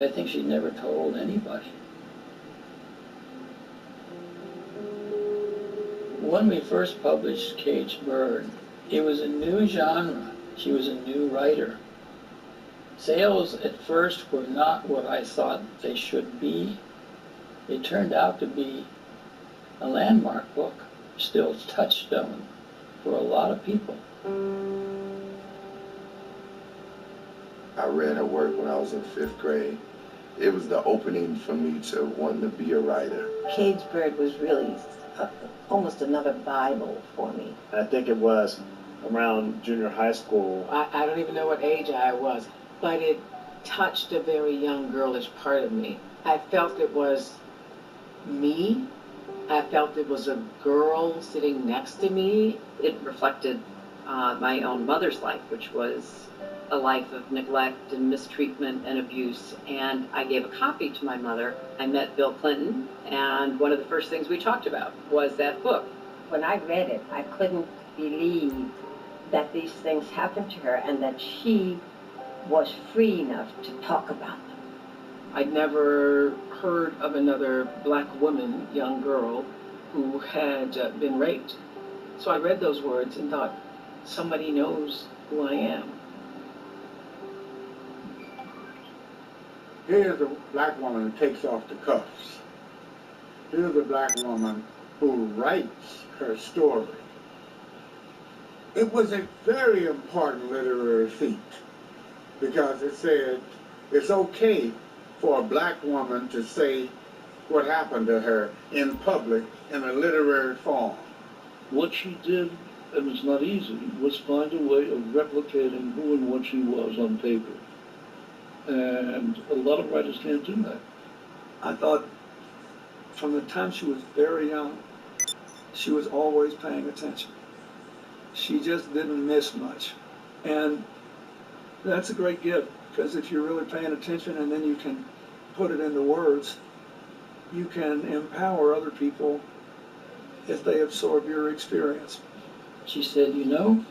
I think she never told anybody. When we first published Caged Bird, it was a new genre. She was a new writer. Sales at first were not what I thought they should be. It turned out to be a landmark book, still touchstone for a lot of people. I read her work when I was in 5th grade. It was the opening for me to want to be a writer. Caged Bird was really almost another Bible for me. I think it was around junior high school. I don't even know what age I was, but it touched a very young girlish part of me. I felt it was me. I felt it was a girl sitting next to me. It reflected my own mother's life, which was a life of neglect and mistreatment and abuse. And I gave a copy to my mother. I met Bill Clinton, and one of the first things we talked about was that book. When I read it, I couldn't believe that these things happened to her and that she was free enough to talk about them. I'd never heard of another black woman, young girl, who had been raped. So I read those words and thought, somebody knows who I am. Here's a black woman who takes off the cuffs. Here's a black woman who writes her story. It was a very important literary feat because it said it's okay for a black woman to say what happened to her in public in a literary form. What she did, and it's not easy, was find a way of replicating who and what she was on paper. And a lot of writers can't do that. I thought from the time she was very young, she was always paying attention. She just didn't miss much. And that's a great gift, because if you're really paying attention and then you can put it into words, you can empower other people if they absorb your experience. She said, you know,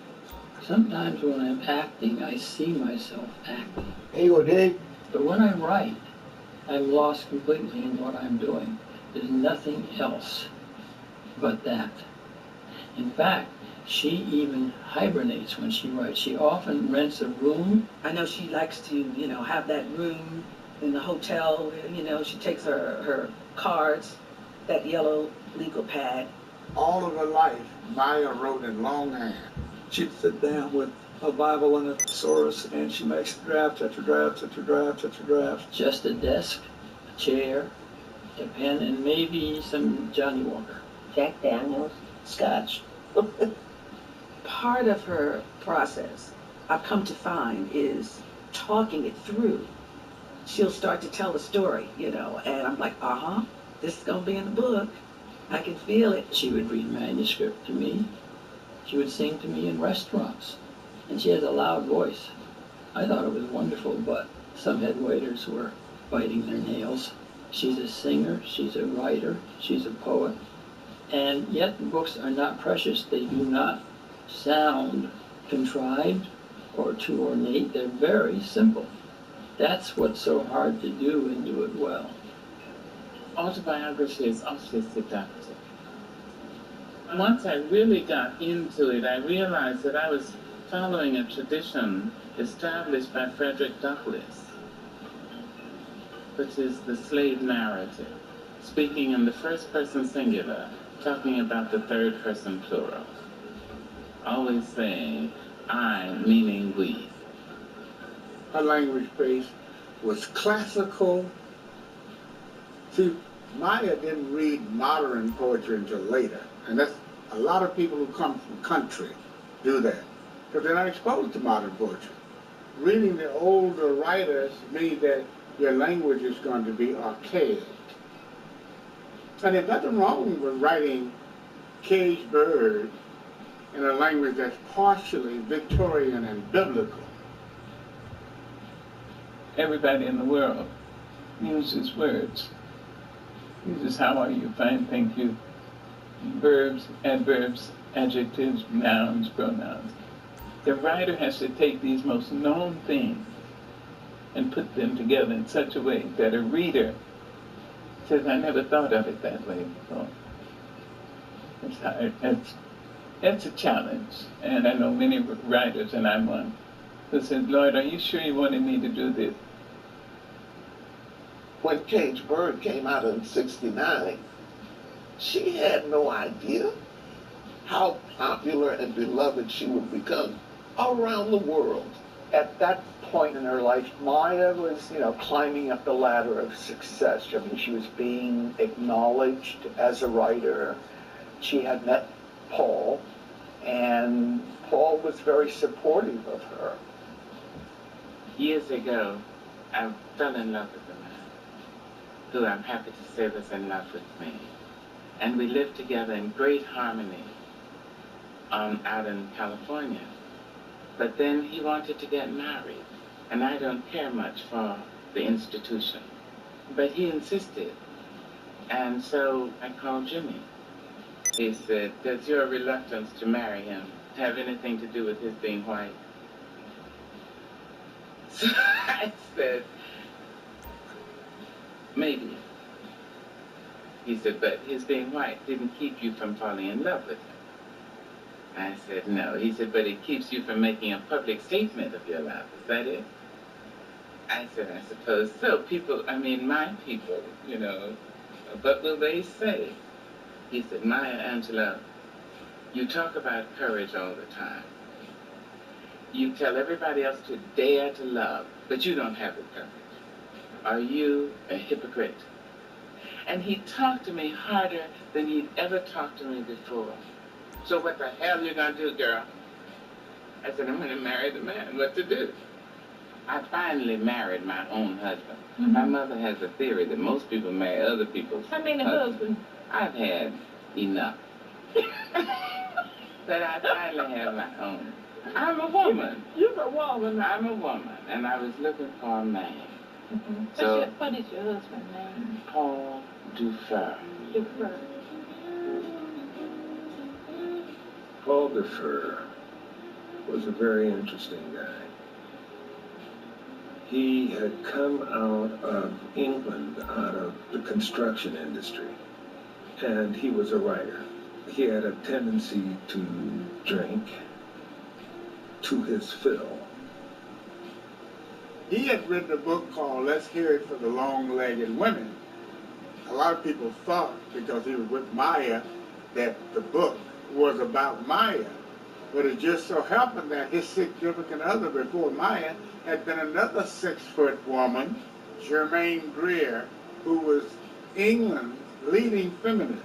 sometimes when I'm acting, I see myself acting. Here you go, Dave. But when I write, I'm lost completely in what I'm doing. There's nothing else but that. In fact, she even hibernates when she writes. She often rents a room. I know she likes to, have that room in the hotel. She takes her cards, that yellow legal pad. All of her life, Maya wrote in longhand. She'd sit down with a Bible and a thesaurus, and she makes draft after draft after draft after draft. Just a desk, a chair, a pen, and maybe some Johnny Walker. Jack Daniels. Scotch. Part of her process, I've come to find, is talking it through. She'll start to tell the story, and I'm like, this is going to be in the book. I can feel it. She would read manuscript to me. She would sing to me in restaurants. And she has a loud voice. I thought it was wonderful, but some head waiters were biting their nails. She's a singer, she's a writer, she's a poet. And yet the books are not precious. They do not sound contrived or too ornate. They're very simple. That's what's so hard to do and do it well. Autobiography is awfully seductive. Once I really got into it, I realized that I was following a tradition established by Frederick Douglass, which is the slave narrative, speaking in the first person singular, talking about the third person plural, always saying I, meaning we. Her language base was classical. See, Maya didn't read modern poetry until later, and that's a lot of people who come from country do that, because they're not exposed to modern poetry. Reading the older writers means that your language is going to be archaic. And there's nothing wrong with writing Caged Bird in a language that's partially Victorian and biblical. Everybody in the world uses words. Uses how are you, fine, thank you, verbs, adverbs, adjectives, nouns, pronouns. The writer has to take these most known things and put them together in such a way that a reader says, I never thought of it that way before. It's hard. It's a challenge. And I know many writers, and I'm one, who says, Lord, are you sure you wanted me to do this? When Cage Bird came out in '69, she had no idea how popular and beloved she would become around the world. At that point in her life, Maya was, climbing up the ladder of success. I mean, she was being acknowledged as a writer. She had met Paul, and Paul was very supportive of her. Years ago, I fell in love with a man who I'm happy to say was in love with me. And we lived together in great harmony out in California. But then he wanted to get married, and I don't care much for the institution. But he insisted, and so I called Jimmy. He said, does your reluctance to marry him have anything to do with his being white? So I said, maybe. He said, but his being white didn't keep you from falling in love with him. I said, no. He said, but it keeps you from making a public statement of your love. Is that it? I said, I suppose so. People, my people, what will they say? He said, Maya Angelou, you talk about courage all the time. You tell everybody else to dare to love, but you don't have the courage. Are you a hypocrite? And he talked to me harder than he'd ever talked to me before. So what the hell you gonna do, girl? I said, I'm gonna marry the man. What to do? I finally married my own husband. Mm-hmm. My mother has a theory that most people marry other people's husbands. I've had enough. But I finally have my own. I'm a woman. You're a woman. I'm a woman. And I was looking for a man. Mm-hmm. So, what is your husband's name? Paul Dufer. Dufer. Paul Dufer was a very interesting guy. He had come out of England, out of the construction industry, and he was a writer. He had a tendency to drink to his fill. He had written a book called Let's Hear It for the Long-Legged Women. A lot of people thought, because he was with Maya, that the book was about Maya. But it just so happened that his significant other before Maya had been another 6-foot woman, Germaine Greer, who was England's leading feminist.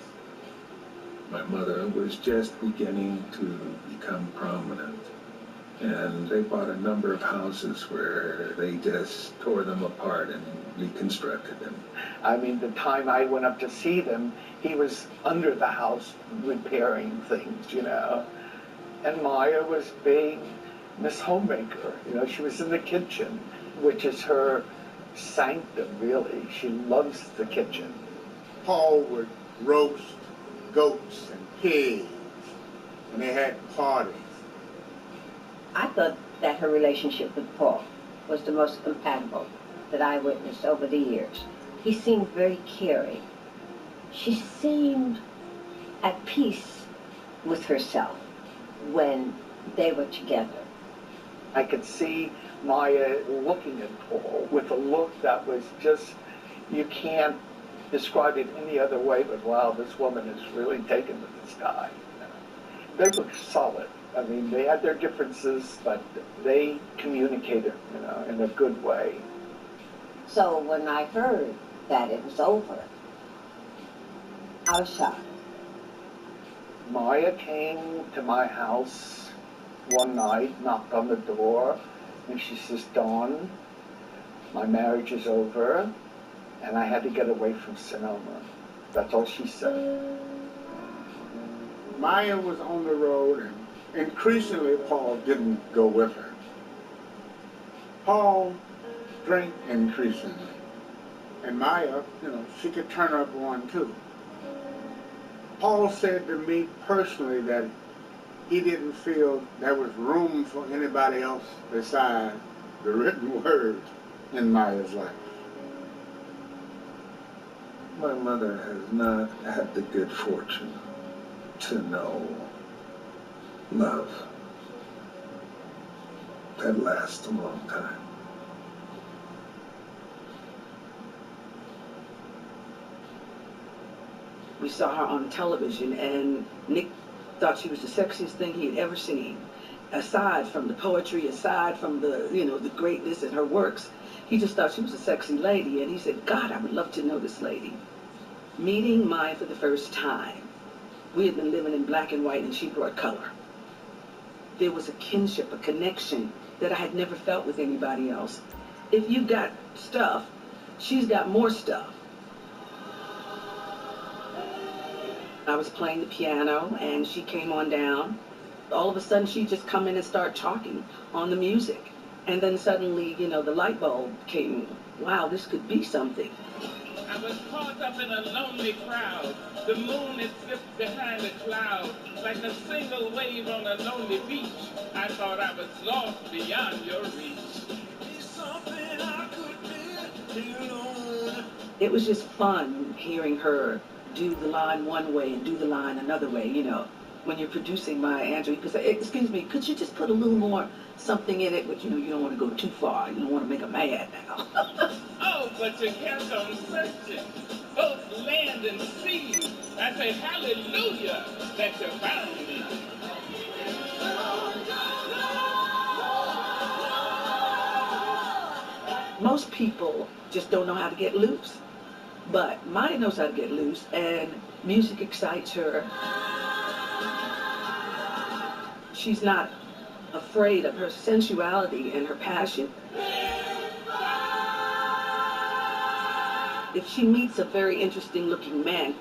My mother was just beginning to become prominent, and they bought a number of houses where they just tore them apart and reconstructed them. The time I went up to see them, he was under the house repairing things, And Maya was being Miss Homemaker. She was in the kitchen, which is her sanctum, really. She loves the kitchen. Paul would roast goats and pigs, and they had parties. I thought that her relationship with Paul was the most compatible that I witnessed over the years. He seemed very caring. She seemed at peace with herself when they were together. I could see Maya looking at Paul with a look that was just, you can't describe it any other way but, wow, this woman is really taken with this guy. They looked solid. They had their differences, but they communicated, in a good way. So when I heard that it was over, I was shocked. Maya came to my house one night, knocked on the door, and she says, Dawn, my marriage is over, and I had to get away from Sonoma. That's all she said. Maya was on the road, and increasingly Paul didn't go with her. Paul drank increasingly, and Maya, she could turn up one too. Paul said to me personally that he didn't feel there was room for anybody else besides the written word. in Maya's life? My mother has not had the good fortune to know love that lasts a long time. We saw her on television, and Nick thought she was the sexiest thing he had ever seen. Aside from the poetry, aside from the, the greatness in her works, he just thought she was a sexy lady, and he said, God, I would love to know this lady. Meeting Maya for the first time, we had been living in black and white, and she brought color. There was a kinship, a connection that I had never felt with anybody else. If you've got stuff, she's got more stuff. I was playing the piano, and she came on down. All of a sudden, she'd just come in and start talking on the music. And then suddenly, the light bulb came. Wow, this could be something. I was caught up in a lonely crowd. The moon had slipped behind a cloud. Like a single wave on a lonely beach. I thought I was lost beyond your reach. It was just fun hearing her do the line one way and do the line another way, when you're producing Maya Angelou. Because, excuse me, could you just put a little more something in it? But, you don't want to go too far. You don't want to make her mad now. Oh, but you kept on searching, both land and sea. I say hallelujah that you found me. Most people just don't know how to get loose. But Maya knows how to get loose, and music excites her. She's not afraid of her sensuality and her passion. If she meets a very interesting looking man,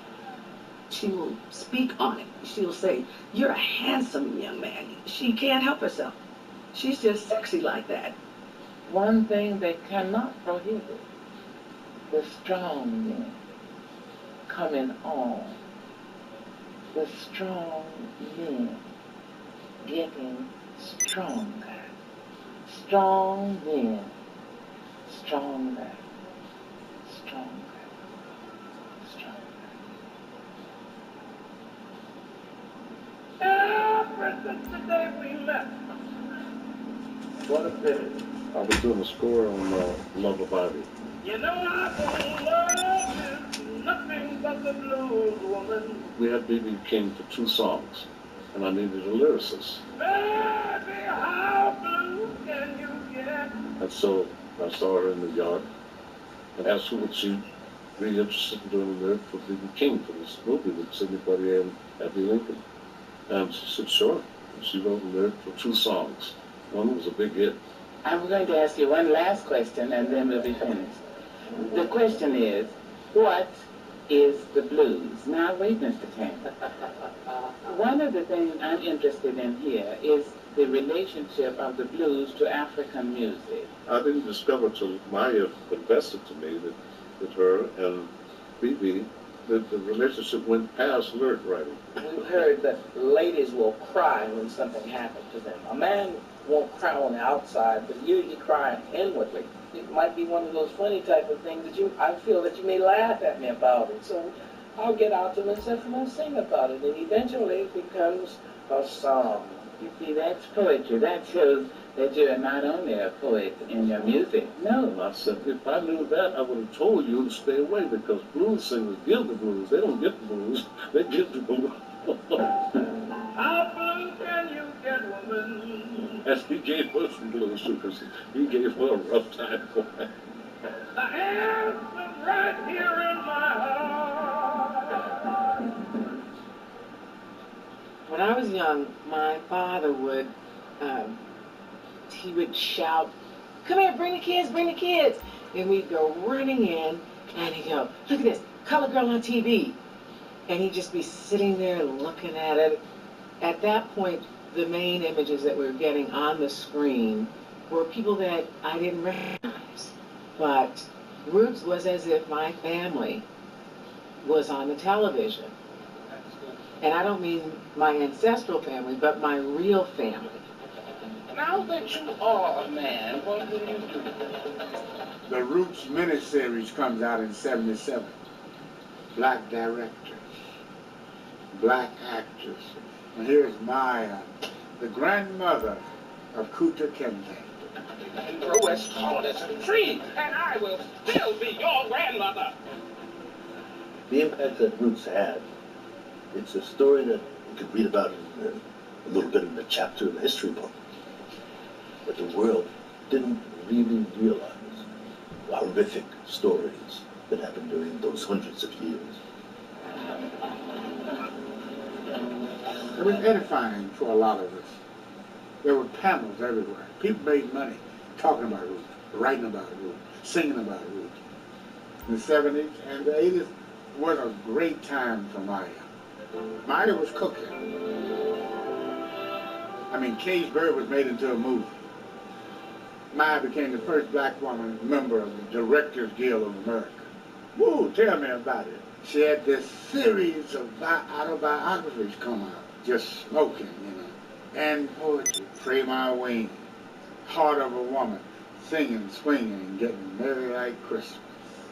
she will speak on it. She'll say, you're a handsome young man. She can't help herself. She's just sexy like that. One thing they cannot prohibit, the strong men coming on. The strong men getting stronger. Strong men, stronger, stronger, stronger. Ever since the day we met. What a pity. I was doing a score on Love of Ivy. You know I don't love is nothing but the blues, woman. We had B.B. King for 2 songs, and I needed a lyricist. Baby, how blue can you get? And so I saw her in the yard and asked her would she be interested in doing a lyric for B.B. King for this movie with Sidney Poitier and Abbey Lincoln. And she said, sure. And she wrote a lyric for 2 songs. One was a big hit. I'm going to ask you one last question, and then we'll be finished. The question is, what is the blues? Now, wait, Mr. Tank. One of the things I'm interested in here is the relationship of the blues to African music. I didn't discover till Maya confessed it to me that her and B.B., that the relationship went past lyric writing. We've heard that ladies will cry when something happens to them. A man won't cry on the outside, but usually cry inwardly. It might be one of those funny type of things that I feel that you may laugh at me about it. So I'll get out to myself and I'll sing about it, and eventually it becomes a song. You see, that's poetry. That shows that you're not only a poet in your music. No. I said, if I knew that, I would have told you to stay away, because blues singers give the blues. They don't get the blues. They give the blues. How blue can you get, woman? And he gave her some blues too, because he gave her a rough time for it. The answer's right here in my heart. When I was young, my father would, he would shout, come here, bring the kids. And we'd go running in, and he'd go, look at this, Color Girl on TV. And he'd just be sitting there looking at it. At that point, the main images that we were getting on the screen were people that I didn't recognize. But Roots was as if my family was on the television. And I don't mean my ancestral family, but my real family. Now that you are a man, what will you do? The Roots miniseries comes out in '77. Black directors, black actors. And here's Maya, the grandmother of Kunta Kinte. And grow as tall as a tree, and I will still be your grandmother. The impact that Roots had, it's a story that you could read about a little bit in the chapter in the history book. But the world didn't really realize the horrific stories that happened during those hundreds of years. It was edifying for a lot of us. There were panels everywhere. People made money talking about Roots, writing about Roots, singing about Roots. In the 70s and the 80s was a great time for Maya. Maya was cooking. I mean, Cage Bird was made into a movie. Maya became the first black woman member of the Directors Guild of America. Woo, tell me about it. She had this series of autobiographies come out, just smoking, and poetry, Pray My Wing, Heart of a Woman, singing, swinging, and getting merry like Christmas.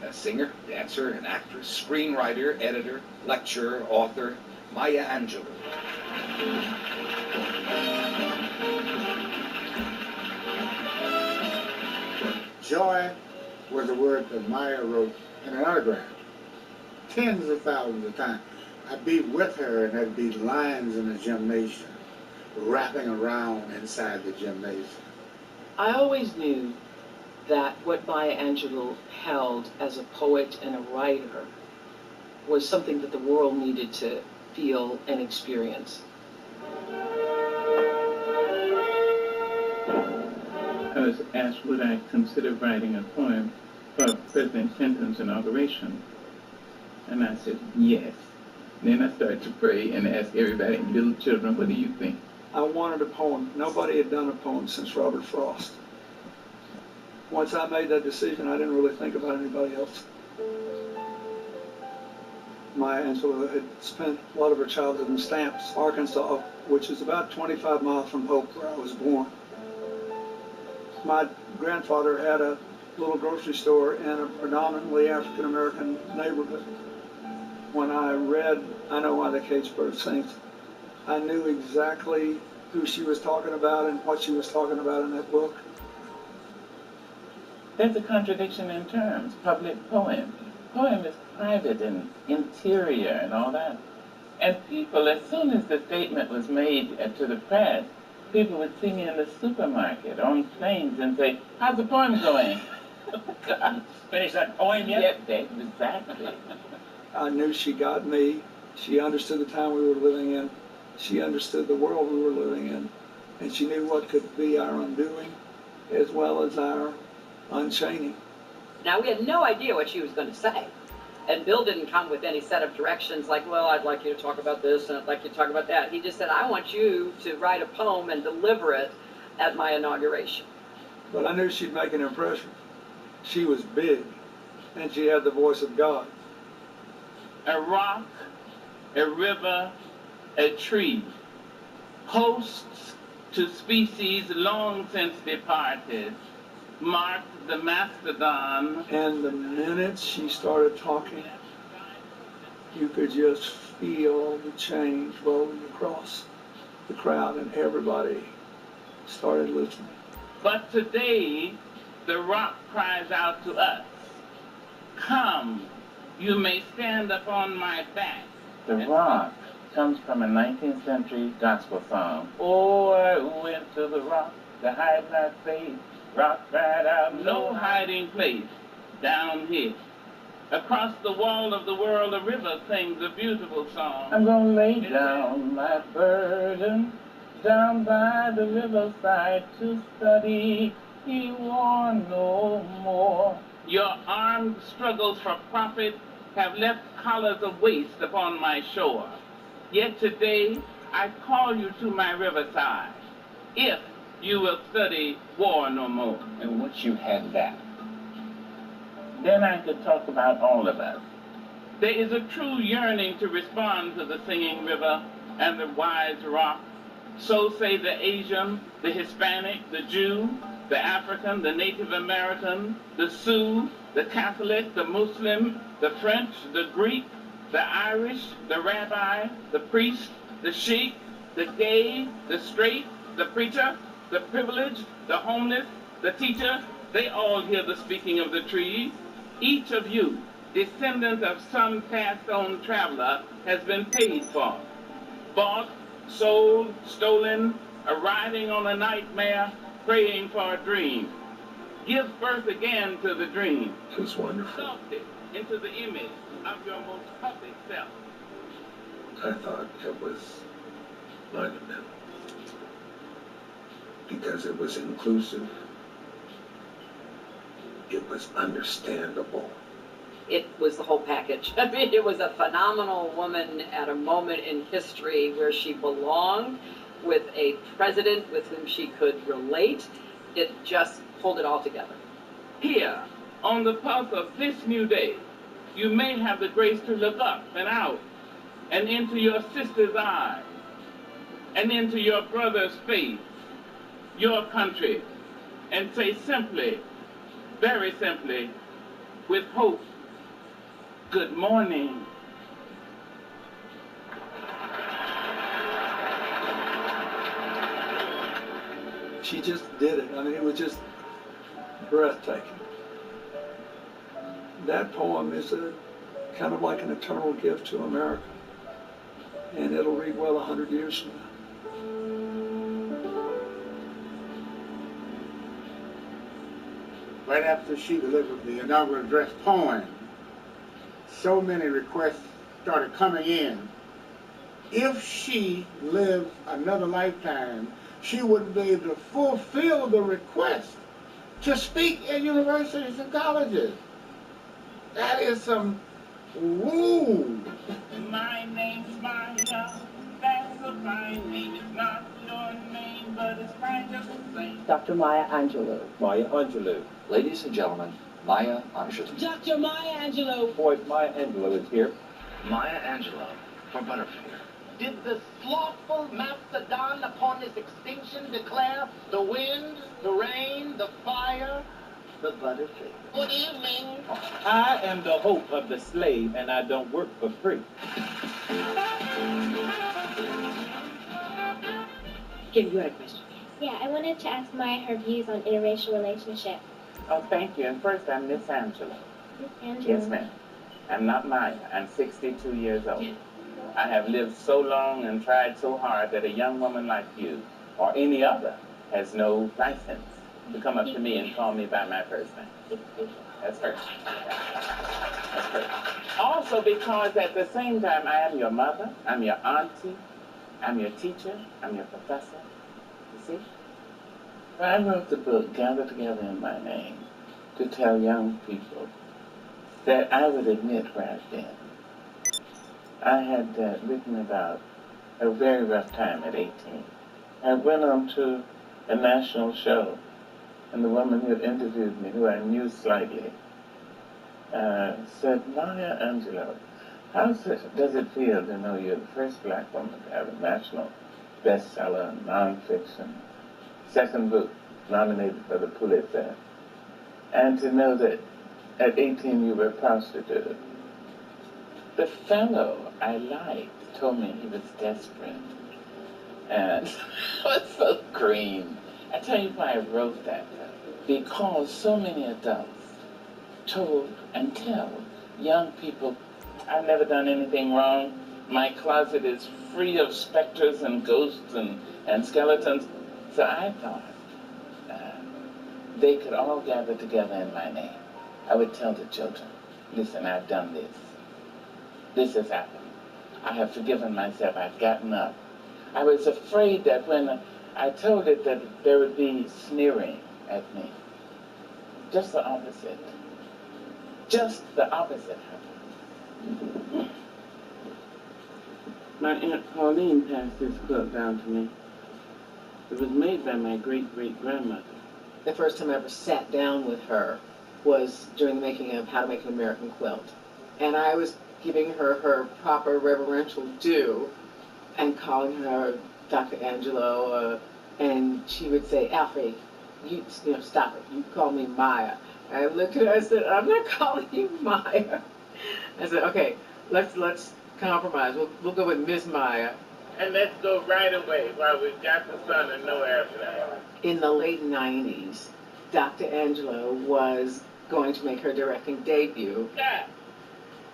A singer, dancer, an actress, screenwriter, editor, lecturer, author, Maya Angelou. Joy was a word that Maya wrote in an autograph. Tens of thousands of times. I'd be with her and there'd be lines in the gymnasium, wrapping around inside the gymnasium. I always knew that what Maya Angelou held as a poet and a writer was something that the world needed to feel and experience. I was asked would I consider writing a poem for President Clinton's inauguration. And I said, yes. Then I started to pray and ask everybody, little children, what do you think? I wanted a poem. Nobody had done a poem since Robert Frost. Once I made that decision, I didn't really think about anybody else. Maya Angelou had spent a lot of her childhood in Stamps, Arkansas, which is about 25 miles from Hope, where I was born. My grandfather had a little grocery store in a predominantly African-American neighborhood. When I read I Know Why the Cage Bird Sings, I knew exactly who she was talking about and what she was talking about in that book. There's a contradiction in terms. Public poem. Poem is private and interior and all that. And people, as soon as the statement was made to the press, people would see me in the supermarket, on planes, and say, how's the poem going? Finish that poem yet? Yeah, exactly. I knew she got me. She understood the time we were living in. She understood the world we were living in. And she knew what could be our undoing as well as our unchaining. Now, we had no idea what she was going to say. And Bill didn't come with any set of directions like, well, I'd like you to talk about this and I'd like you to talk about that. He just said, I want you to write a poem and deliver it at my inauguration. But I knew she'd make an impression. She was big, and she had the voice of God. A rock, a river, a tree, hosts to species long since departed, marked the mastodon. And the minute she started talking, you could just feel the change rolling across the crowd, and everybody started listening. But today, the rock cries out to us, come, you may stand upon my back. The rock comes from a 19th century gospel song. Oh, I went to the rock to hide my face. Rock cried out, no hiding place down here. Across the wall of the world, a river sings a beautiful song. I'm gonna lay down my burden down by the riverside to study. He war no more. Your armed struggles for profit have left collars of waste upon my shore. Yet today, I call you to my riverside, if you will study war no more. And once you had that, Then I could talk about all of us. There is a true yearning to respond to the singing river and the wise rock, So say the Asian, the Hispanic, the Jew, the African, the Native American, the Sioux, the Catholic, the Muslim, the French, the Greek, the Irish, the rabbi, the priest, the sheik, the gay, the straight, the preacher, the privileged, the homeless, the teacher, they all hear the speaking of the trees. Each of you, descendants of some passed-on traveler, has been paid for, bought, sold, stolen, arriving on a nightmare, praying for a dream. Give birth again to the dream. It's wonderful. Sculpt it into the image of your most public self. I thought it was monumental because it was inclusive. It was understandable. It was the whole package. I mean, it was a phenomenal woman at a moment in history where she belonged, with a president with whom she could relate. It just pulled it all together. Here, on the pulse of this new day, you may have the grace to look up and out and into your sister's eyes and into your brother's face, your country, and say simply, very simply, with hope, good morning. She just did it. I mean, it was just breathtaking. That poem is a kind of like an eternal gift to America, and it'll read well 100 years from now. Right after she delivered the inaugural address poem, so many requests started coming in. If she lived another lifetime, she wouldn't be able to fulfill the request to speak at universities and colleges. That is some woo. My name's Maya. That's a fine name. It's not your name, but it's fine just the same. Dr. Maya Angelou. Maya Angelou. Ladies and gentlemen, Maya Angelou. Dr. Maya Angelou. Boys, Maya Angelou is here. Maya Angelou for Butterfinger. Did the slothful mastodon upon his extinction declare the wind, the rain, the fire, the Butterfinger? Good evening. I am the hope of the slave, and I don't work for free. Kim, you had a question. Yeah, I wanted to ask Maya her views on interracial relationships. Oh, thank you. And first, I'm Miss Angela. Miss Angela. Yes, ma'am. I'm not Maya. I'm 62 years old. I have lived so long and tried so hard that a young woman like you, or any other, has no license to come up to me and call me by my first name. That's first. That's first. Also because at the same time, I am your mother, I'm your auntie, I'm your teacher, I'm your professor. You see? I wrote the book, Gather Together in My Name, to tell young people that I would admit where I've been. I had written about a very rough time at 18. I went on to a national show, and the woman who had interviewed me, who I knew slightly, said, Maya Angelou, how does it feel to know you're the first black woman to have a national bestseller, nonfiction, second book nominated for the Pulitzer, and to know that at 18 you were a prostitute? The fellow I liked told me he was desperate, and it was so green. I tell you why I wrote that, because so many adults told and tell young people, I've never done anything wrong, my closet is free of specters and ghosts and skeletons. So I thought they could all gather together in my name. I would tell the children, listen, I've done this. This has happened. I have forgiven myself. I've gotten up. I was afraid that when I told it that there would be sneering at me. Just the opposite. Just the opposite happened. My Aunt Pauline passed this quilt down to me. It was made by my great-great-grandmother. The first time I ever sat down with her was during the making of How to Make an American Quilt. And I was giving her her proper reverential due and calling her Dr. Angelo, and she would say, Alfie, you know, stop it. You call me Maya. I looked at her, I said, I'm not calling you Maya. I said, okay, let's compromise. We'll go with Miss Maya. And let's go right away while we've got the sun and no airplane. In the late 90s, Dr. Angelo was going to make her directing debut. Yeah.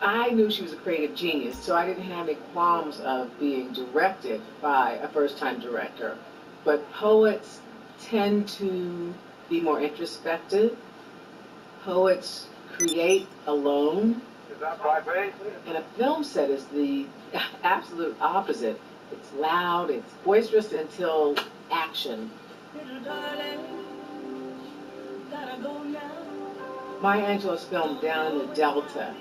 I knew she was a creative genius, so I didn't have any qualms of being directed by a first-time director. But poets tend to be more introspective. Poets create alone. Is that right, And a film set is the absolute opposite. It's loud, it's boisterous until action. Maya Angelou's film Down in the Delta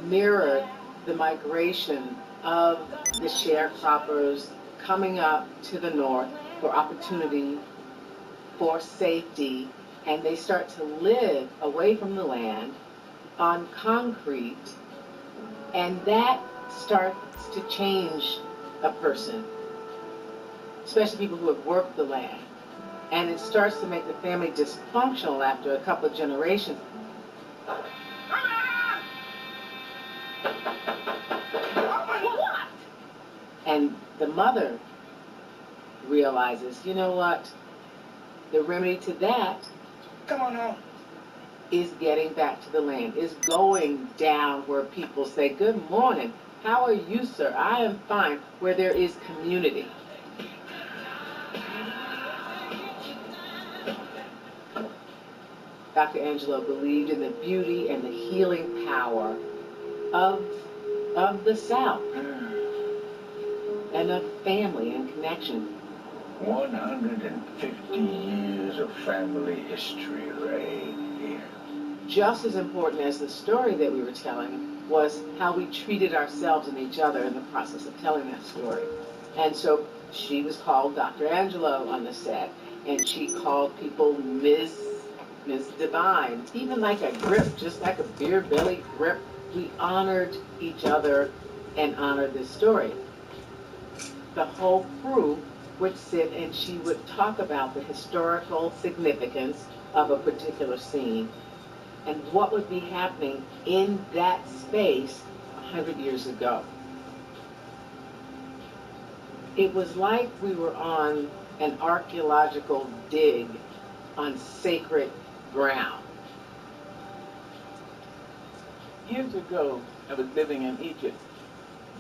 mirrored the migration of the sharecroppers coming up to the north for opportunity, for safety, and they start to live away from the land on concrete, and that starts to change a person, especially people who have worked the land. And it starts to make the family dysfunctional after a couple of generations. And the mother realizes, you know what? The remedy to that, Come on now, is getting back to the land, is going down where people say, good morning, how are you, sir? I am fine, where there is community. Dr. Angelo believed in the beauty and the healing power of the South and of family and connection. 150 years of family history right here. Just as important as the story that we were telling was how we treated ourselves and each other in the process of telling that story. And so she was called Dr. Angelo on the set, and she called people Miss Divine, even like a grip, just like a beer belly grip. We honored each other and honored this story. The whole crew would sit and she would talk about the historical significance of a particular scene and what would be happening in that space 100 years ago. It was like we were on an archaeological dig on sacred ground. Years ago, I was living in Egypt,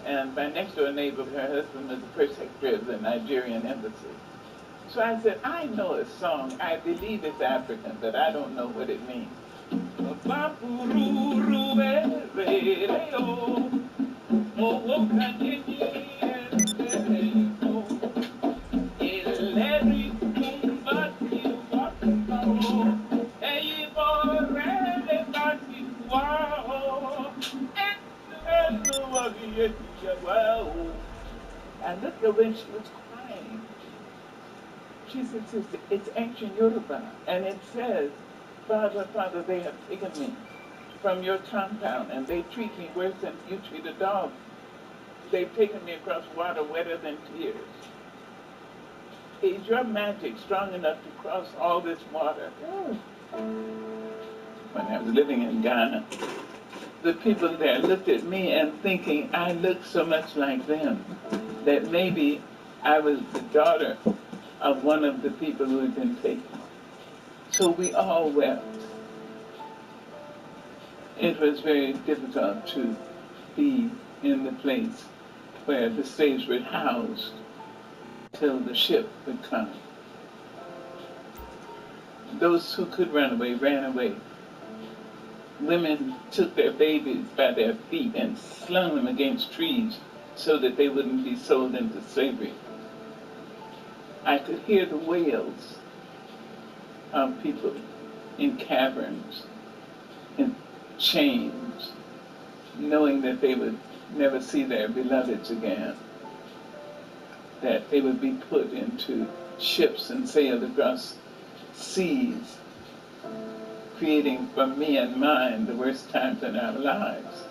and my next door neighbor, her husband was the first secretary of the Nigerian embassy. So I said, I know a song, I believe it's African, but I don't know what it means. I looked at when she was crying. She said, Sister, it's ancient Yoruba, and it says, Father, Father, they have taken me from your compound, and they treat me worse than you treat a dog. They've taken me across water wetter than tears. Is your magic strong enough to cross all this water? When I was living in Ghana, the people there looked at me and thinking I looked so much like them that maybe I was the daughter of one of the people who had been taken. So we all wept. It was very difficult to be in the place where the slaves were housed till the ship would come. Those who could run away ran away. Women took their babies by their feet and slung them against trees so that they wouldn't be sold into slavery. I could hear the wails of people in caverns, in chains, knowing that they would never see their beloveds again, that they would be put into ships and sailed across seas, creating for me and mine the worst times in our lives.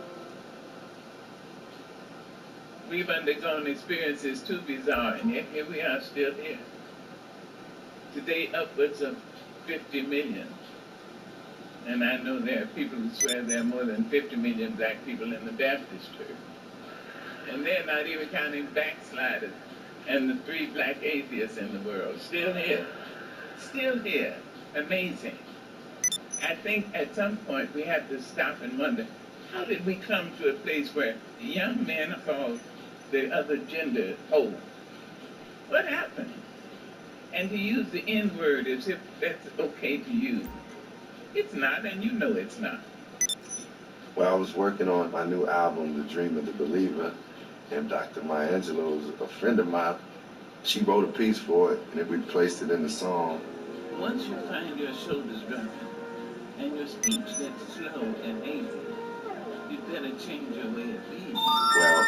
We've undergone experiences too bizarre, and yet here we are still here. Today, upwards of 50 million. And I know there are people who swear there are more than 50 million black people in the Baptist church. And they're not even counting backsliders and the 3 black atheists in the world. Still here. Still here. Amazing. I think at some point we have to stop and wonder, how did we come to a place where young men call the other gender old? What happened? And to use the N-word as if that's okay to use. It's not, and you know it's not. Well, I was working on my new album, The Dream of the Believer, and Dr. Maya Angelou is a friend of mine. She wrote a piece for it, and we placed it in the song. Once you find your shoulders dropping and your speech gets slow and hazy, you better change your way of being. Well,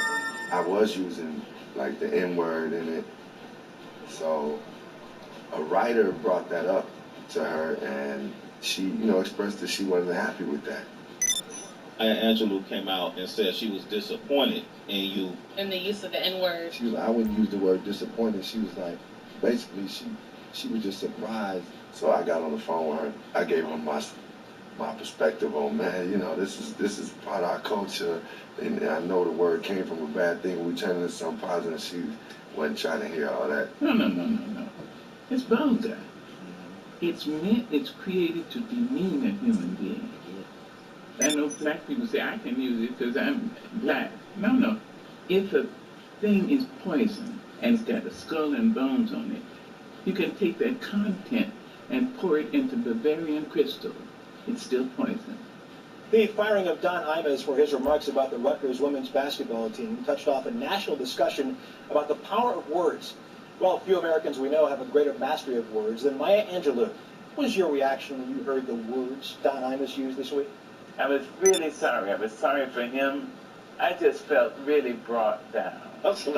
I was using like the N-word in it, so a writer brought that up to her, and she, expressed that she wasn't happy with that. Angelou came out and said she was disappointed in you. In the use of the N-word. She was, I wouldn't use the word disappointed. She was like, basically, she was just surprised. So I got on the phone with her. I gave her my perspective on, man, this is part of our culture, and I know the word came from a bad thing. We turned it into something positive. She wasn't trying to hear all that. No. It's vulgar. It's created to demean a human being. I know black people say, I can use it because I'm black. No. If a thing is poison and it's got a skull and bones on it, you can take that content and pour it into Bavarian crystal. It's still poison. The firing of Don Imus for his remarks about the Rutgers women's basketball team touched off a national discussion about the power of words. Well, few Americans we know have a greater mastery of words than Maya Angelou. What was your reaction when you heard the words Don Imus used this week? I was really sorry. I was sorry for him. I just felt really brought down. That's some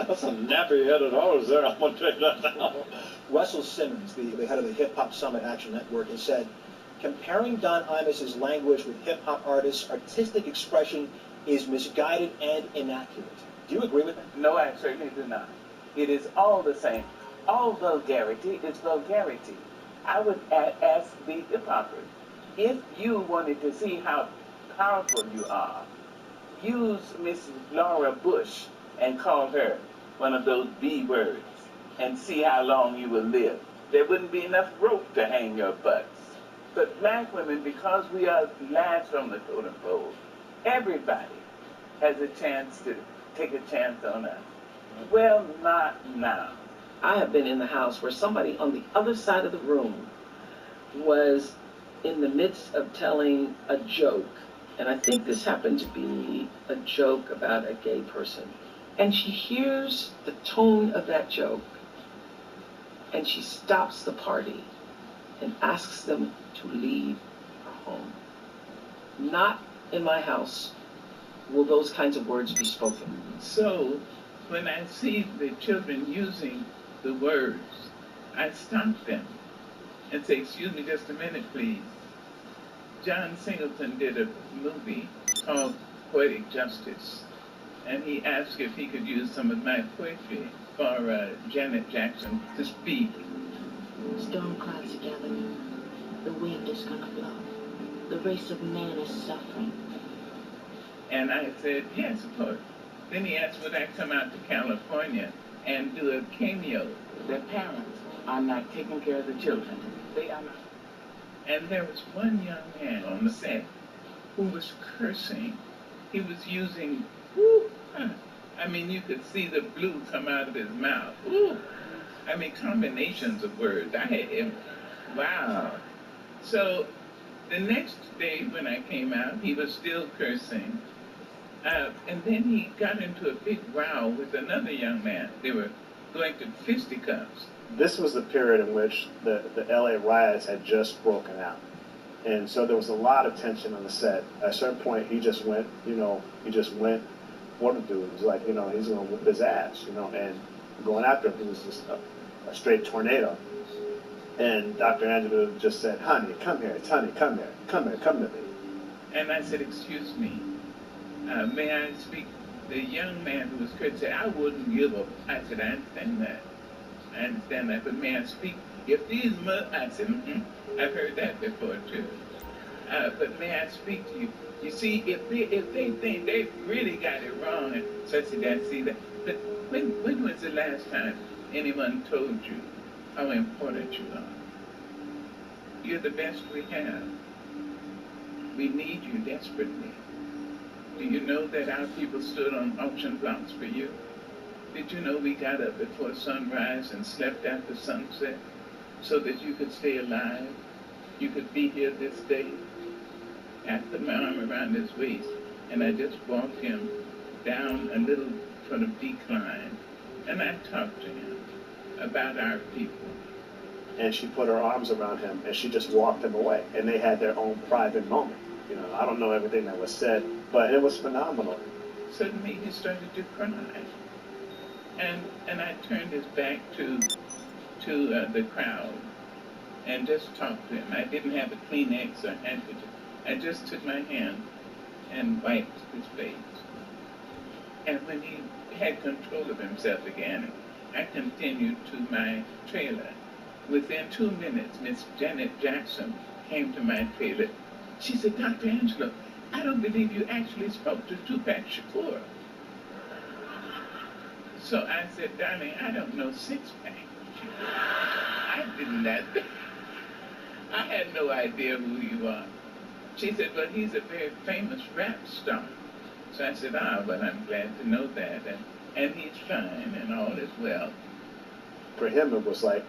nappy-headed horse there, I'm going to tell you that now. Russell Simmons, the head of the Hip Hop Summit Action Network, has said, comparing Don Imus's language with hip-hop artists' artistic expression is misguided and inaccurate. Do you agree with that? No, I certainly do not. It is all the same. All vulgarity is vulgarity. I would ask the hip-hoppers, if you wanted to see how powerful you are, use Miss Laura Bush and call her one of those B words and see how long you will live. There wouldn't be enough rope to hang your butts. But black women, because we are last from the totem pole, everybody has a chance to take a chance on us. Well, not now. I have been in the house where somebody on the other side of the room was in the midst of telling a joke, and I think this happened to be a joke about a gay person, and she hears the tone of that joke, and she stops the party and asks them to leave her home. Not in my house will those kinds of words be spoken. So, when I see the children using the words, I stop them and say, excuse me just a minute, please. John Singleton did a movie called Poetic Justice, and he asked if he could use some of my poetry for Janet Jackson to speak. Storm clouds are gathering. The wind is gonna blow. The race of man is suffering. And I said, yes, of course. Then he asked, would I come out to California and do a cameo? Their parents are not taking care of the children. They are not. And there was one young man on the set who was cursing. He was using, I mean, you could see the blue come out of his mouth. I mean, combinations of words. I had him, wow. So the next day when I came out, he was still cursing. And then he got into a big row with another young man. They were going to fisticuffs. This was the period in which the LA riots had just broken out. And so there was a lot of tension on the set. At a certain point, he just went, what to do? It was like, he's going to whip his ass, and going after him, he was just a straight tornado. And Dr. Angelou just said, honey, come here, come to me. And I said, excuse me, may I speak the young man who was criticized, I wouldn't give up. I said, I understand that. I understand that, but may I speak? If these I said, I've heard that before too. But may I speak to you? You see, if they think they really got it wrong and such and that, see that. But when was the last time anyone told you how important you are? You're the best we have. We need you desperately. Do you know that our people stood on auction blocks for you? Did you know we got up before sunrise and slept after sunset so that you could stay alive? You could be here this day? I put my arm around his waist and I just walked him down a little sort of decline and I talked to him about our people. And she put her arms around him and she just walked him away. And they had their own private moment. You know, I don't know everything that was said, but it was phenomenal. Suddenly he started to cry. And I turned his back to the crowd and just talked to him. I didn't have a Kleenex or handkerchief. I just took my hand and wiped his face. And when he had control of himself again, I continued to my trailer. Within 2 minutes, Miss Janet Jackson came to my trailer. She said, Dr. Angelo, I don't believe you actually spoke to Tupac Shakur. So I said, darling, I don't know six-pack. I didn't that. I had no idea who you are. She said, well, he's a very famous rap star. So I said, well, I'm glad to know that. And he's fine and all is well. For him, it was like,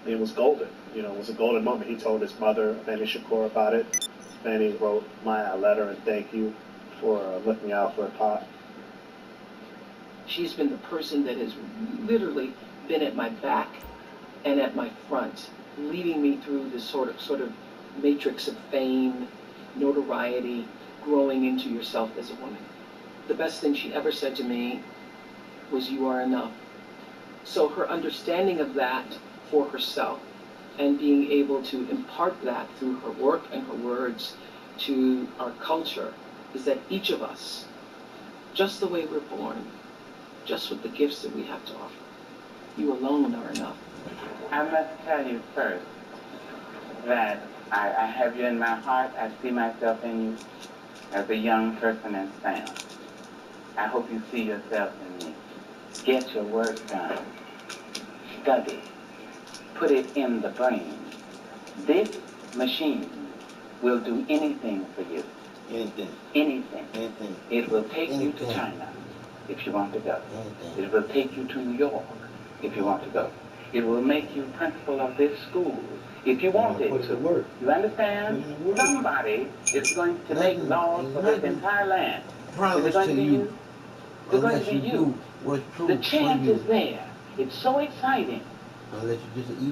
it was golden. You know, it was a golden moment. He told his mother, Fanny Shakur, about it. Fanny wrote a letter and thank you for looking out for Pop. She's been the person that has literally been at my back and at my front, leading me through this sort of matrix of fame, notoriety, growing into yourself as a woman. The best thing she ever said to me was, you are enough. So her understanding of that for herself and being able to impart that through her work and her words to our culture is that each of us, just the way we're born, just with the gifts that we have to offer, you alone are enough. I must tell you first that I have you in my heart. I see myself in you as a young person in Sam. I hope you see yourself in me. Get your work done. Study. Put it in the brain. This machine will do anything for you. Anything. Anything. Anything. It will take you Anything. to China if you want to go. Anything. It will take you to New York if you want to go. It will make you principal of this school if you wanted to. You understand? Somebody is going to make laws for this entire land. Is it going to be you? It's going to be you. The chance is there. It's so exciting.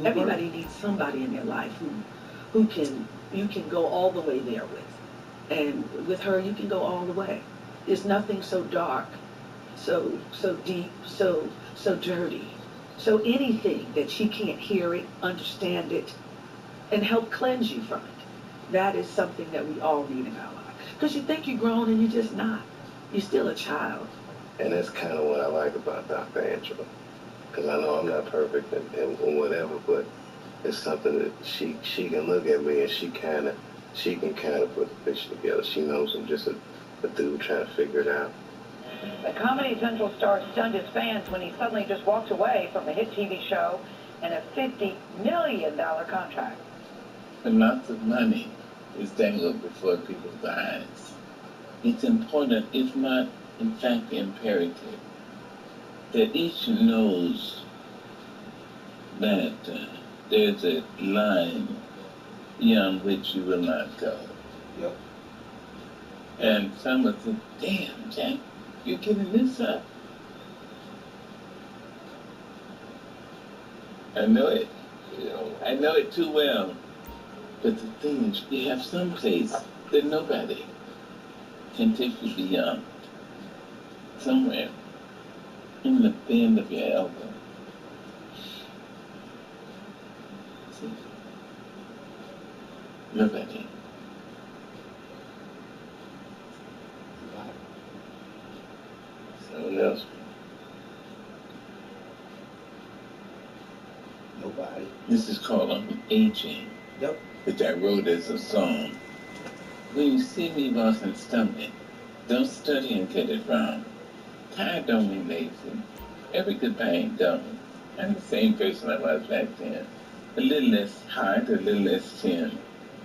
Everybody needs somebody in their life who you can go all the way there with. And with her, you can go all the way. There's nothing so dark, so deep, so dirty, so anything that she can't hear it, understand it, and help cleanse you from it. That is something that we all need in our life. Because you think you're grown and you're just not. You're still a child. And that's kind of what I like about Dr. Angela. Because I know I'm not perfect and whatever, but it's something that she can look at me and she can kind of put the picture together. She knows I'm just a dude trying to figure it out. The Comedy Central star stunned his fans when he suddenly just walked away from a hit TV show and a $50 million contract. And lots of money is dangled before people's eyes. It's important, if not, in fact, imperative, that each knows that there's a line beyond which you will not go. Yep. And someone said, damn, Jack, you're giving this up. I know it. I know it too well. But the thing is, you have some place that nobody can take you beyond. Somewhere in the bend of your elbow. See? Nobody. else? Nobody. This is called Aging, Yep. which I wrote as a song. When you see me lost and stumbling, don't study and get it wrong. Tired don't mean lazy. Every goodbye ain't done. I'm the same person I was back then. A little less heart, a little less chin.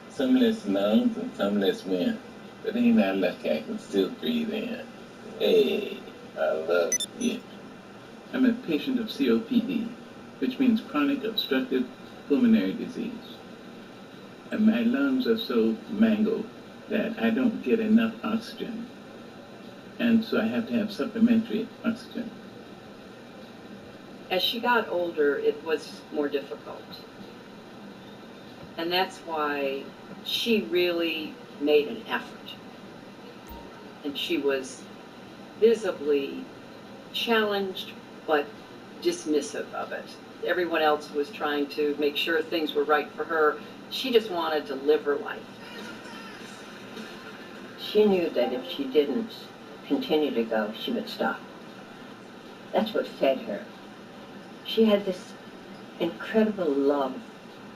Some less lungs and some less wind. But ain't I lucky I can still breathe in. Hey, I love you. I'm a patient of COPD, which means chronic obstructive pulmonary disease. And my lungs are so mangled that I don't get enough oxygen. And so I have to have supplementary oxygen. As she got older, it was more difficult. And that's why she really made an effort. And she was visibly challenged, but dismissive of it. Everyone else was trying to make sure things were right for her. She just wanted to live her life. She knew that if she didn't continue to go, she would stop. That's what fed her. She had this incredible love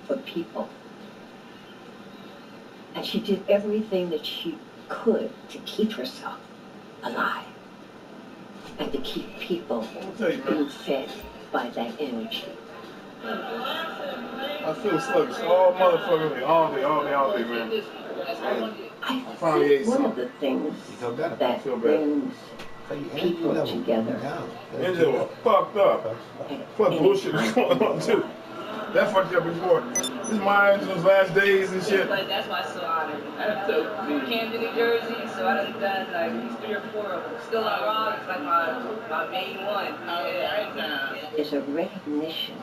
for people. And she did everything that she could to keep herself alive and to keep people being fed by that energy. I feel sluggish all motherfucking day, all day, man. I finally think ate one of something. the things feel better. that Feel better. brings people together Angela was fucked up. Plus bullshit was going on too. That fucked you up before. This is my Angela's last days and shit. But that's why I'm so honored. So Camden, New Jersey, so I done done like 3 or 4 of them. Still on Raw, it's like my main one. Is a recognition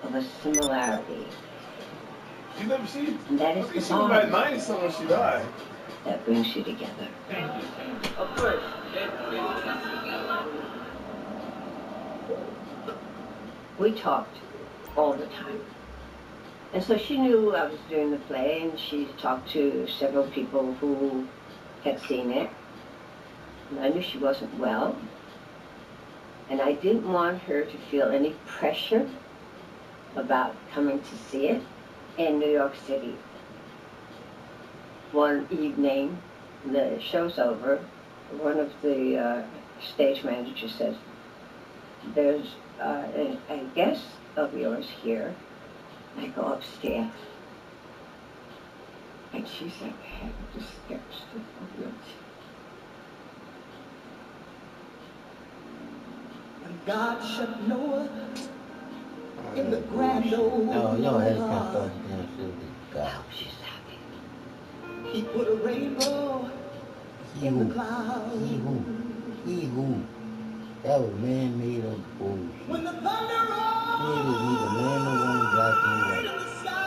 of a similarity. She never seen. And that I is think the she was like bond 90 something when she died. that brings you together. Of course. We talked all the time. And so she knew I was doing the play, and she talked to several people who had seen it. And I knew she wasn't well. And I didn't want her to feel any pressure about coming to see it in New York City. One evening, the show's over, one of the stage managers says, there's a guest of yours here. I go upstairs. And she's at the head of the steps to the wheelchair. When God shut Noah in the grand old No, y'all had to start damn silly. God. She's happy. He put a rainbow in the clouds. He who? That was man-made up bullshit. When the thunder rolled, Niggas need a man or woman, black and white.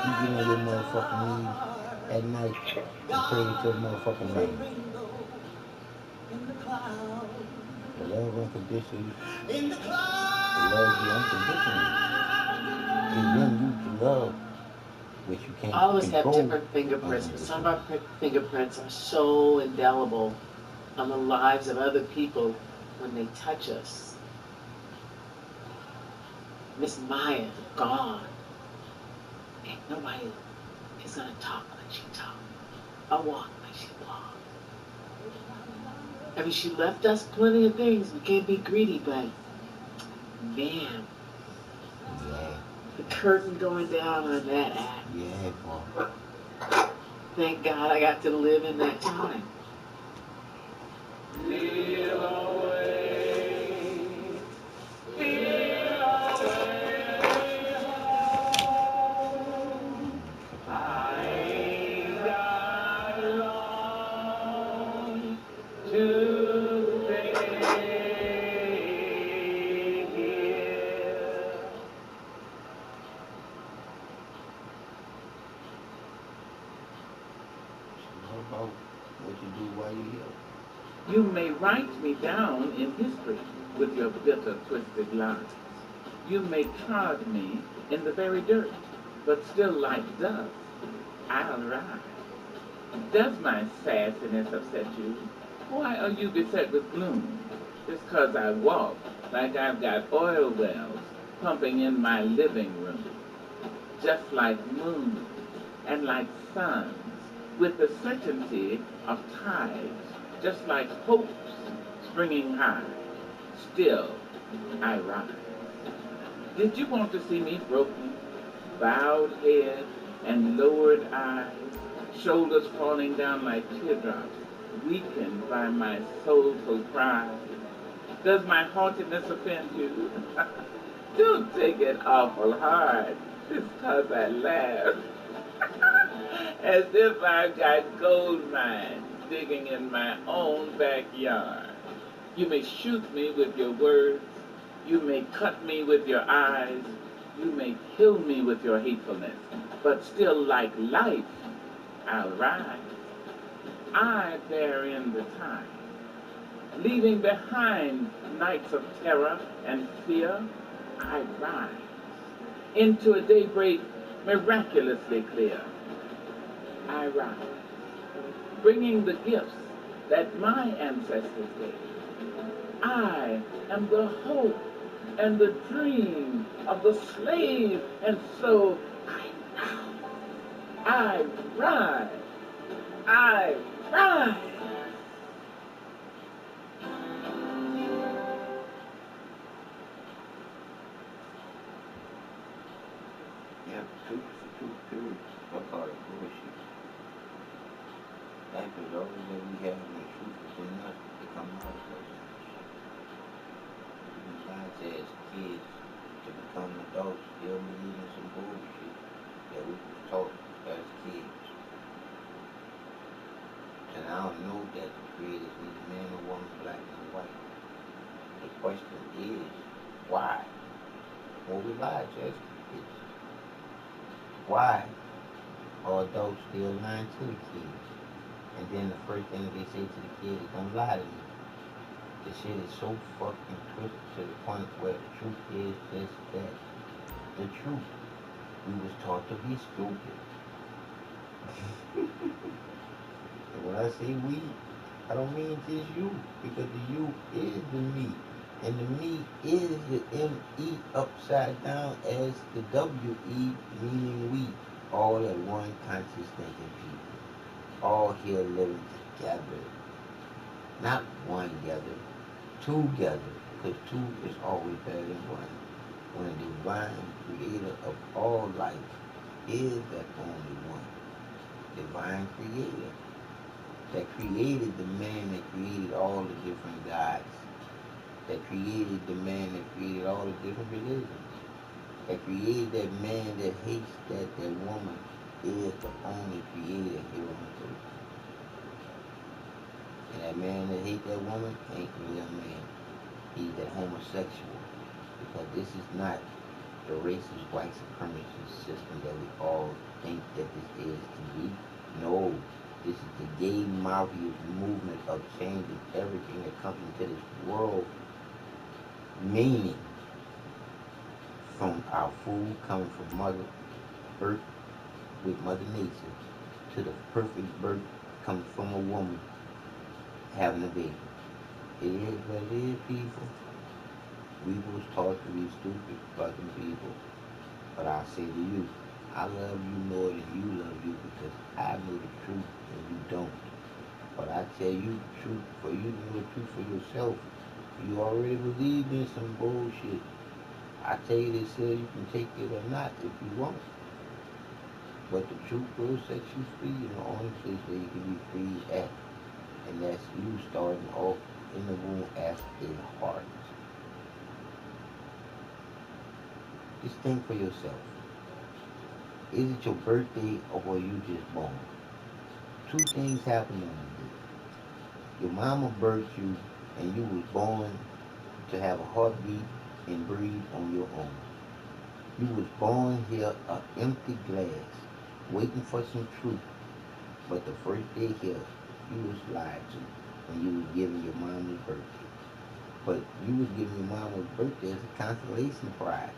You get on your motherfucking knees at night and pray to the motherfucking rain. in the clouds. The love unconditionally. In the The clouds. love you unconditionally. It's in you to love, which you can't All of us have control. different fingerprints, but some of our fingerprints are so indelible on the lives of other people when they touch us. Miss Maya, gone. And nobody is gonna talk like she talked, or walk like she walked. I mean, she left us plenty of things. We can't be greedy, but man, the curtain going down on that act. Yeah, boy. Thank God I got to live in that time. About what you do while you're here. You may write me down in history with your bitter, twisted lies. You may trod me in the very dirt, but still like dust, I'll rise. Does my sassiness upset you? Why are you beset with gloom? It's 'cause I walk like I've got oil wells pumping in my living room, just like moons and like suns, with the certainty of tides, just like hopes springing high. Still, I rise. Did you want to see me broken, bowed head and lowered eyes, shoulders falling down like teardrops, weakened by my soulful cry? Does my haughtiness offend you? Don't take it awful hard. It's 'cause I laugh as if I've got gold mines digging in my own backyard. You may shoot me with your words. You may cut me with your eyes. You may kill me with your hatefulness. But still, like life, I'll rise. I bear in the tide, leaving behind nights of terror and fear. I rise into a daybreak miraculously clear. I rise, bringing the gifts that my ancestors gave. I am the hope and the dream of the slave, and so I rise. I rise. Yeah, truth is the truth, period. Fuck all that bullshit. Life is always that we have and the truth within us to come out of us. We trying to as kids to become adults, still believing some bullshit that we was taught as kids. And I don't know that the creators need a man or woman, black and white. The question is, why? Well, we lied to as kids. Why are adults still lying to the kids? And then the first thing they say to the kid is, don't lie to me. The shit is so fucking twisted to the point where the truth is just that. The truth. We was taught to be stupid. And when I say we, I don't mean just you, because the you is the me. And the me is the M-E upside down as the W-E, meaning we. All at one conscious thinking people. All here living together. Not one together, together. Because two is always better than one. When the divine creator of all life is that only one. Divine creator that created the man that created all the different gods, that created the man that created all the different religions, that created that man that hates that woman is the only creator here on earth. And that man that hates that woman ain't really a man. He's that homosexual. Because this is not the racist white supremacist system that we all think that this is to be. No, this is the gay mafia movement of changing everything that comes into this world. Meaning, from our food coming from Mother Earth with Mother Nature to the perfect birth comes from a woman having a baby. It is what it is, people. We was taught to be stupid fucking people. But I say to you, I love you more than you love you because I know the truth and you don't. But I tell you the truth, for you to know the truth for yourself, you already believe in some bullshit. I tell you this here, you can take it or not if you want. But the truth will set you free in the only place where you can be free at. And that's you starting off in the womb as a heart. Just think for yourself. Is it your birthday or were you just born? Two things happen on the day. Your mama birthed you and you was born to have a heartbeat and breathe on your own. You was born here an empty glass, waiting for some truth. But the first day here, you was lied to when you was given your mama's birthday. But you was giving your mama's birthday as a consolation prize.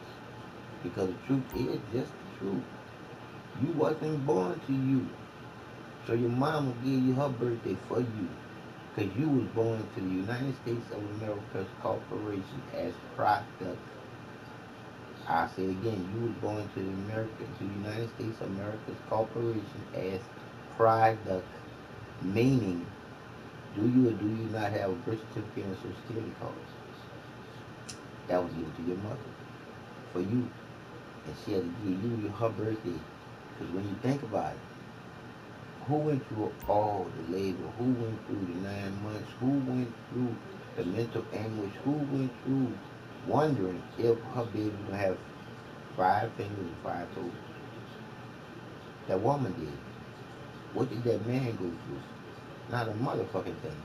Because the truth is just the truth. You wasn't born to you. So your mama gave you her birthday for you. Because you was born to the United States of America's corporation as product. I'll say it again, you was born to the United States of America's corporation as product, meaning, do you or do you not have a birth certificate and a social security card? That was given to your mother for you, and she had to give you her birthday. Because when you think about it, who went through all the labor? Who went through the 9 months? Who went through the mental anguish? Who went through wondering if her baby was gonna have 5 fingers and 5 toes? That woman did. What did that man go through? Not a motherfucking thing.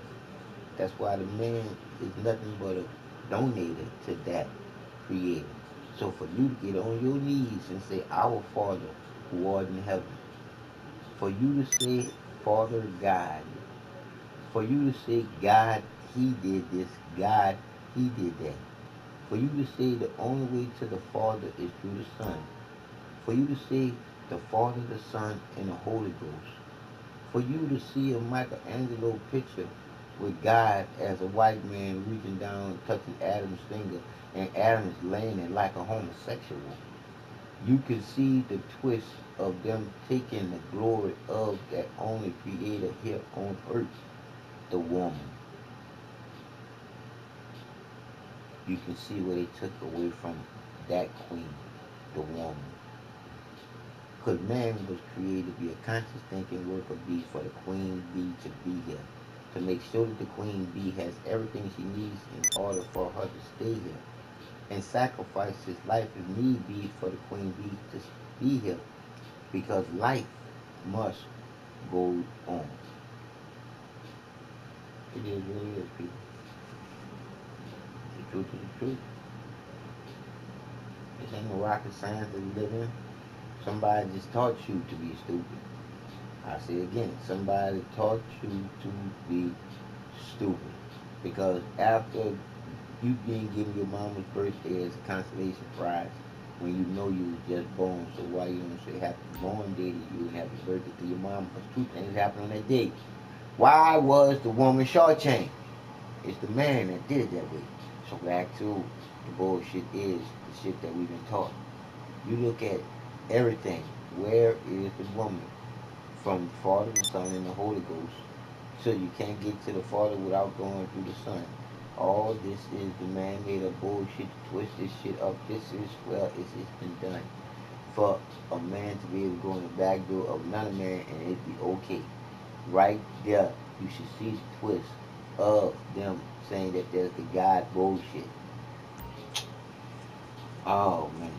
That's why the man is nothing but a donator to that creator. So for you to get on your knees and say, Our Father who art in heaven, for you to say, Father God, for you to say, God, He did this, God, He did that, for you to say the only way to the Father is through the Son, for you to say the Father, the Son, and the Holy Ghost, for you to see a Michelangelo picture with God as a white man reaching down, touching Adam's finger, and Adam is laying it like a homosexual. You can see the twist of them taking the glory of that only creator here on earth, the woman. You can see where they took away from that queen, the woman. Because man was created to be a conscious thinking worker bee for the queen bee to be here. To make sure that the queen bee has everything she needs in order for her to stay here. And sacrifice his life if need be for the queen bee to be here. Because life must go on. It is what it is, people. The truth is the truth. This ain't no rocket science that we live in. Somebody just taught you to be stupid. I say again, somebody taught you to be stupid. Because after you being given your mama's birthday as a consolation prize, when you know you was just born, so why you don't say happy born day to you and happy birthday to your mama? Because two things happened on that day. Why was the woman shortchanged? It's the man that did it that way. So back to the bullshit is the shit that we've been taught. You look at everything. Where is the woman? From the Father, the Son, and the Holy Ghost. So you can't get to the Father without going through the Son. All this is the man-made up bullshit to twist this shit up. This is, well, it's been done. For a man to be able to go in the back door of another man and it be okay. Right there, you should see the twist of them saying that there's the God bullshit. Oh, man.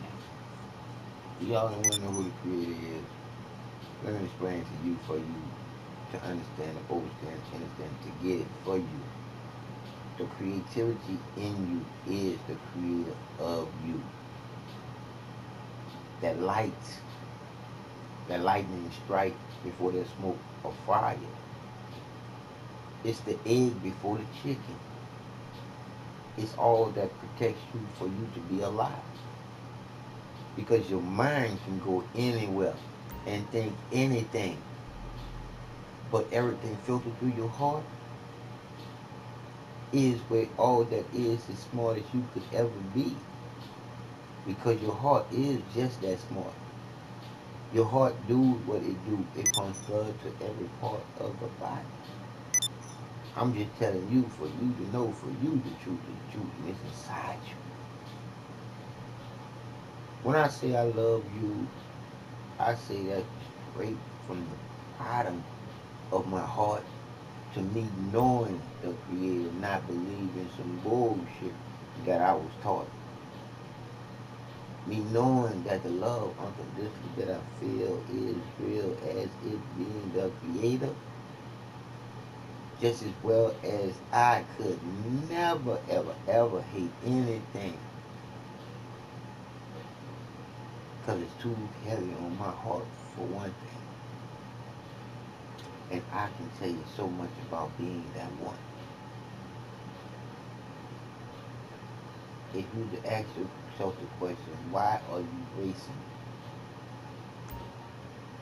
Y'all don't want to know who the creator is. Let me explain to you for you to understand, to understand, to get it for you. The creativity in you is the creator of you. That light, that lightning strike before there's smoke or fire. It's the egg before the chicken. It's all that protects you for you to be alive. Because your mind can go anywhere and think anything. But everything filtered through your heart is where all that is as smart as you could ever be. Because your heart is just that smart. Your heart do what it do. It pumps blood to every part of the body. I'm just telling you for you to know, for you the truth is the truth, and it's inside you. When I say I love you, I say that straight from the bottom of my heart to me knowing the Creator, not believing some bullshit that I was taught. Me knowing that the love unconditionally that I feel is real as it being the Creator, just as well as I could never, ever, ever hate anything. Because it's too heavy on my heart for one thing. And I can tell you so much about being that one. If you to ask yourself the question, why are you racing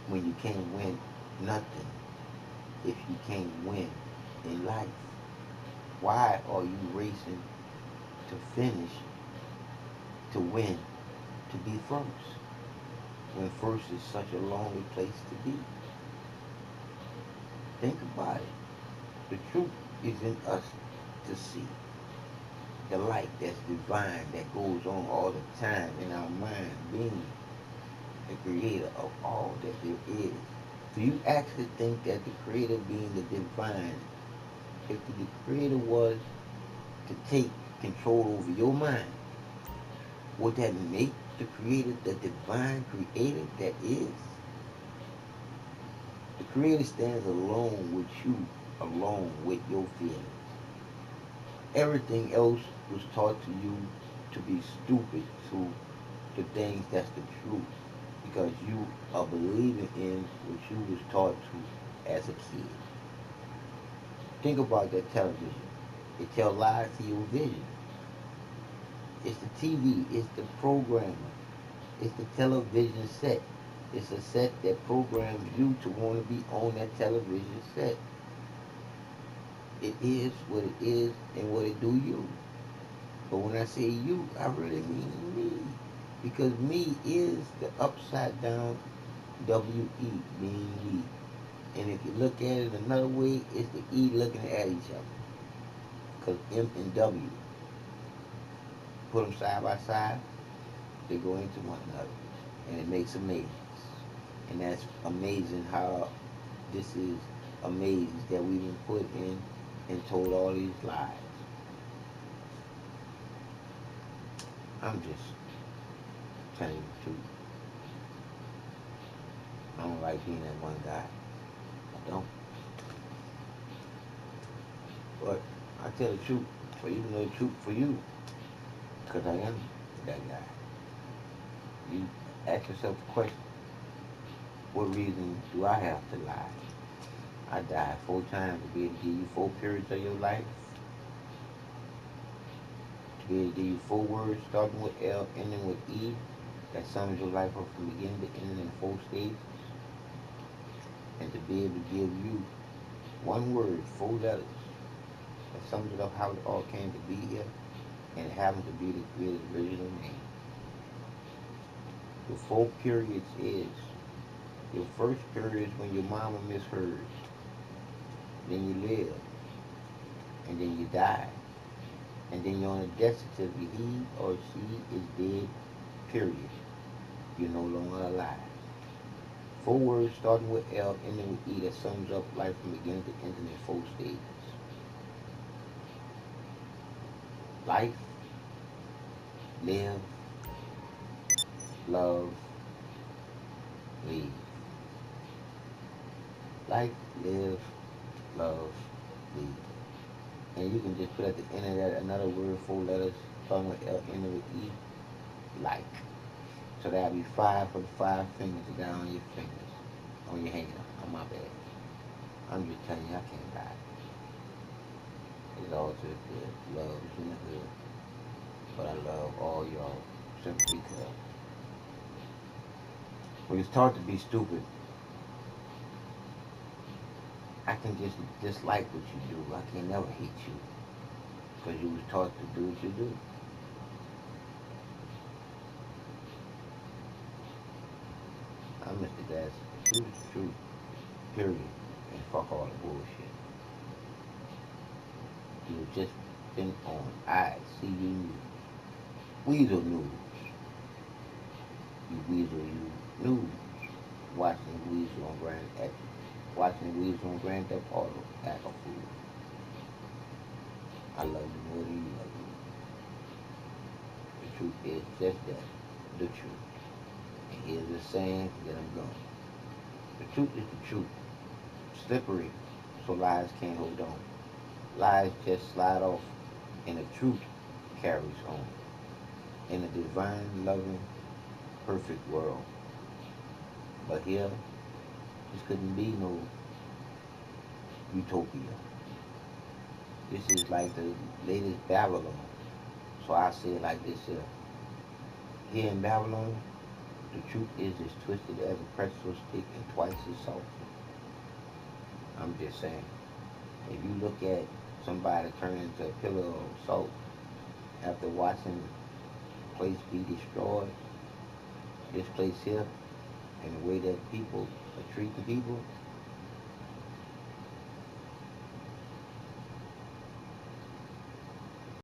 when you can't win nothing if you can't win in life? Why are you racing to finish, to win, to be first? When first is such a lonely place to be. Think about it. The truth is in us to see. The light that's divine that goes on all the time in our mind, being the creator of all that there is. Do you actually think that the creator being the divine, if the creator was to take control over your mind, would that make the creator the divine creator that is? The creator stands alone with you, alone with your feelings. Everything else was taught to you to be stupid to the things that's the truth because you are believing in what you was taught to as a kid. Think about that television. It tells lies to your vision. It's the TV, it's the programmer, it's the television set. It's a set that programs you to want to be on that television set. It is what it is and what it do you. But when I say you, I really mean me. Because me is the upside down WE, meaning we. And if you look at it another way, it's the E looking at each other. Because M and W, put them side by side, they go into one another. And it makes a maze. And that's amazing how this is a maze that we've been put in and told all these lies. I'm just telling you the truth. I don't like being that one guy. I don't. But I tell the truth for you to know the truth for you. Because I am that guy. You ask yourself the question, what reason do I have to lie? I died 4 times to be able to give you 4 periods of your life. To be able to give you 4 words starting with L, ending with E. That sums your life up from beginning to end in 4 stages. And to be able to give you 1 word, 4 letters, that sums it up how it all came to be here. And it happens to be the creator's original name. The 4 periods is, your first period is when your mama misheard. Then you live. And then you die. And then you're on a death certificate. He or she is dead, period. You're no longer alive. 4 words starting with L, ending with E that sums up life from beginning to end in 4 stages. Life, live, love, leave. Life, live, love, leave. And you can just put at the end of that another word, 4 letters, starting with L, ending with E, like. So that'll be 5 for the 5 fingers down on your fingers, on your hand, on my bed. I'm just telling you, I can't lie. It's all to the good. Love is in the hood. But I love all y'all simply because when you're taught to be stupid, I can just dislike what you do. I can never hate you because you was taught to do what you do. I'm Mr. Glass. Truth is truth. Period. And fuck all the bullshit. You just been on I See You News. Weasel News. You weasel you news. Watching Weasel on Grand X. Watching Weasel on Grand Theft Auto. Act a fool. I love you more than you love me. The truth is just that. The truth. And here's the saying, then I'm gone. The truth is the truth. Slippery, so lies can't hold on. Lies just slide off, and the truth carries on. In a divine, loving, perfect world. But here, this couldn't be no utopia. This is like the latest Babylon. So I say it like this here. Here in Babylon, the truth is as twisted as a pretzel stick and twice as salty. I'm just saying. If you look at somebody turn into a pillar of salt after watching the place be destroyed, this place here, and the way that people are treating people,